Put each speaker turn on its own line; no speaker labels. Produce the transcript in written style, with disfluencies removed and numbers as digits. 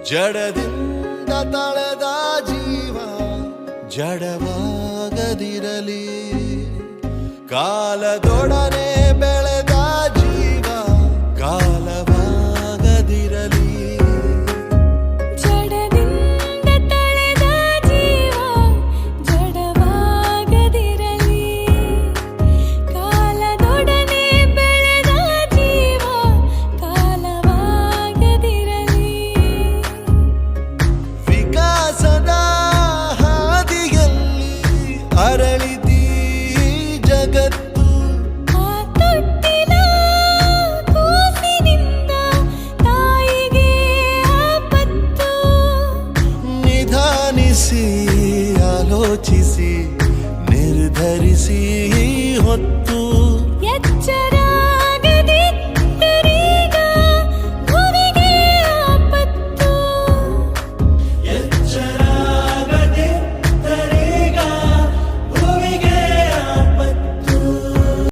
ಜಡದಿಂದ ತಳೆದ ಜೀವ ಜಡವಾಗದಿರಲಿ, ಕಾಲದೊಡನೆ ಬೆಳೆದ ಜೀವ ಕಾಲವಾಗದಿರಲಿ.
ಜಡದಿಂದ ತಳೆದ ಜೀವ ಜಡವಾಗದಿರಲಿ, ಕಾಲದೊಡನೆ ಬೆಳೆದ ಜೀವ ಕಾಲವಾಗದಿರಲಿ.
ವಿಕಾಸದ ಹಾದಿಯಲ್ಲಿ ಅರಳಿದಿ ಜಗತ್ತು,
ಆ ತೊಟ್ಟಿಲ ಕೂಸಿನಿಂದ ತಾಯಿಗೆ ಆಪತ್ತು.
ನಿಧಾನಿಸಿ ಆಲೋಚಿಸಿ ನಿರ್ಧರಿಸಿ ಹೊತ್ತು